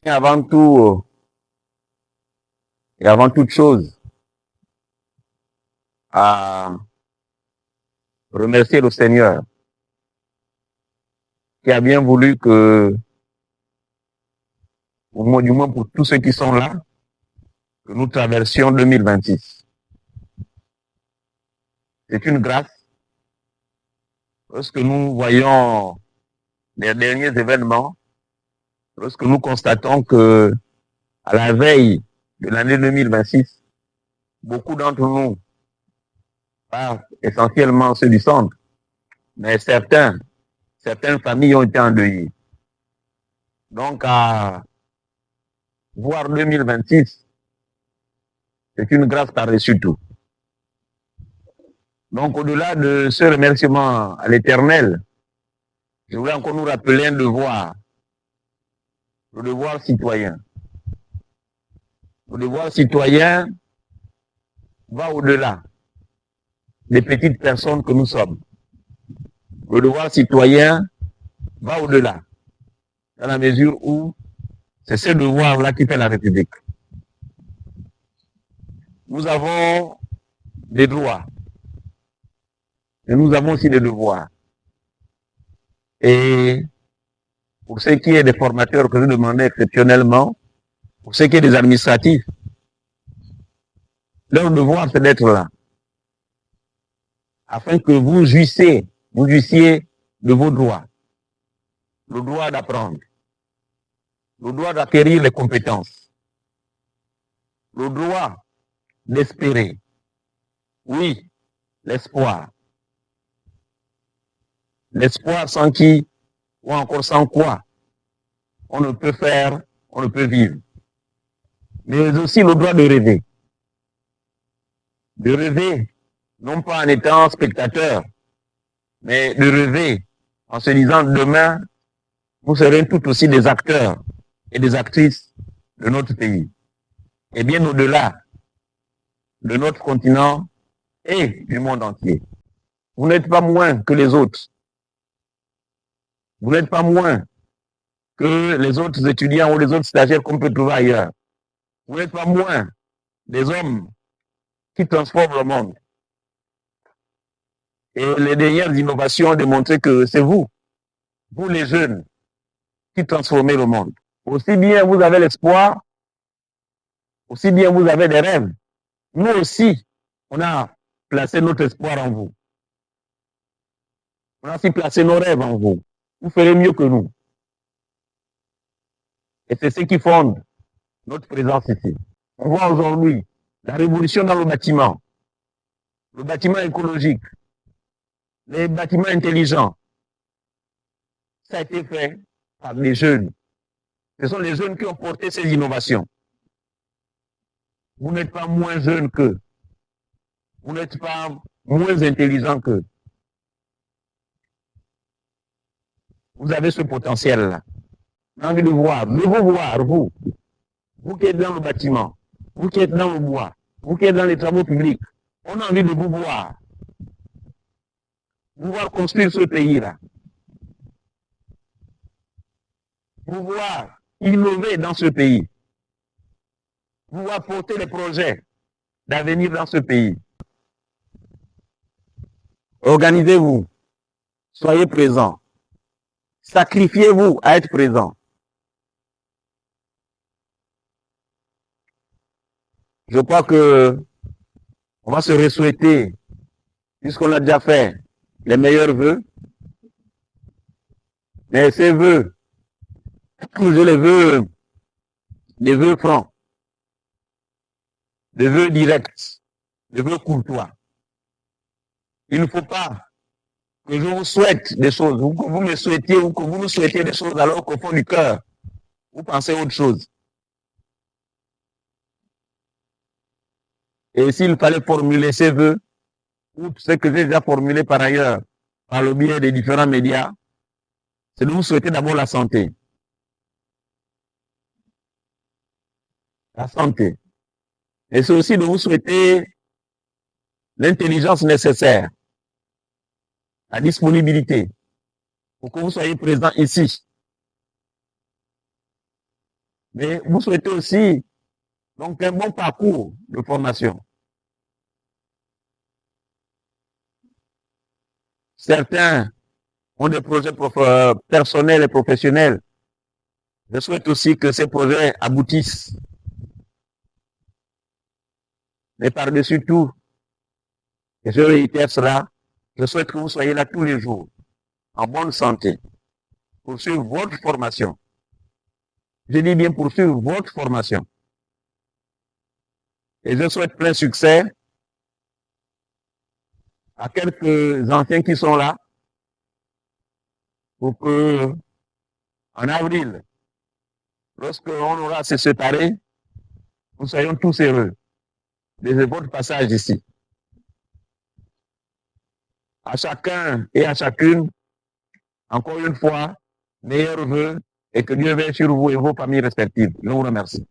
Avant tout et avant toute chose, à remercier le Seigneur qui a bien voulu que, au moins, du moins pour tous ceux qui sont là, que nous traversions 2026. C'est une grâce lorsque nous voyons les derniers événements, lorsque nous constatons que, à la veille de l'année 2026, beaucoup d'entre nous, pas essentiellement ceux du centre, mais certaines familles ont été endeuillées. Donc, à voir 2026, c'est une grâce par-dessus tout. Donc, au-delà de ce remerciement à l'Éternel, je voulais encore nous rappeler un devoir, le devoir citoyen. Le devoir citoyen va au-delà des petites personnes que nous sommes. Le devoir citoyen va au-delà, dans la mesure où c'est ce devoir-là qui fait la République. Nous avons des droits, mais nous avons aussi des devoirs. Et pour ce qui est des formateurs que je demandais exceptionnellement, pour ce qui est des administratifs, leur devoir c'est d'être là, afin que vous jouissiez de vos droits. Le droit d'apprendre, le droit d'acquérir les compétences, le droit d'espérer. Oui, l'espoir. L'espoir sans qui, ou encore sans quoi, on ne peut faire, on ne peut vivre. Mais aussi le droit de rêver. De rêver, non pas en étant spectateur, mais de rêver en se disant demain, nous serons tout aussi des acteurs et des actrices de notre pays. Et bien au-delà de notre continent et du monde entier. Vous n'êtes pas moins que les autres. Vous n'êtes pas moins que les autres étudiants ou les autres stagiaires qu'on peut trouver ailleurs. Vous n'êtes pas moins des hommes qui transforment le monde. Et les dernières innovations ont démontré que c'est vous les jeunes, qui transformez le monde. Aussi bien vous avez l'espoir, aussi bien vous avez des rêves. Nous aussi, on a placé notre espoir en vous. On a aussi placé nos rêves en vous. Vous ferez mieux que nous. Et c'est ce qui fonde notre présence ici. On voit aujourd'hui la révolution dans le bâtiment écologique, les bâtiments intelligents. Ça a été fait par les jeunes. Ce sont les jeunes qui ont porté ces innovations. Vous n'êtes pas moins jeunes qu'eux. Vous n'êtes pas moins intelligents qu'eux. Vous avez ce potentiel-là. J'ai envie de vous voir, vous qui êtes dans le bâtiment, vous qui êtes dans le bois, vous qui êtes dans les travaux publics, on a envie de vous voir construire ce pays-là, vous voir innover dans ce pays, vous voir porter les projets d'avenir dans ce pays. Organisez-vous, soyez présents, sacrifiez-vous à être présents. Je crois que on va se souhaiter, puisqu'on a déjà fait les meilleurs vœux. Mais ces vœux, je les veux, des vœux francs, des vœux directs, des vœux courtois. Il ne faut pas que je vous souhaite des choses, ou que vous me souhaitiez, ou que vous nous souhaitiez des choses, alors qu'au fond du cœur, vous pensez autre chose. Et s'il fallait formuler ces vœux, ou ce que j'ai déjà formulé par ailleurs, par le biais des différents médias, c'est de vous souhaiter d'abord la santé. La santé. Et c'est aussi de vous souhaiter l'intelligence nécessaire, la disponibilité, pour que vous soyez présent ici. Mais vous souhaitez aussi donc un bon parcours de formation. Certains ont des projets personnels et professionnels. Je souhaite aussi que ces projets aboutissent. Mais par-dessus tout, et je réitère cela, je souhaite que vous soyez là tous les jours, en bonne santé, pour suivre votre formation. Je dis bien pour suivre votre formation. Et je souhaite plein succès à quelques anciens qui sont là, pour que, en avril, lorsqu'on aura à se séparer, nous soyons tous heureux de votre passage ici. À chacun et à chacune, encore une fois, meilleurs vœux et que Dieu veille sur vous et vos familles respectives. Je vous remercie.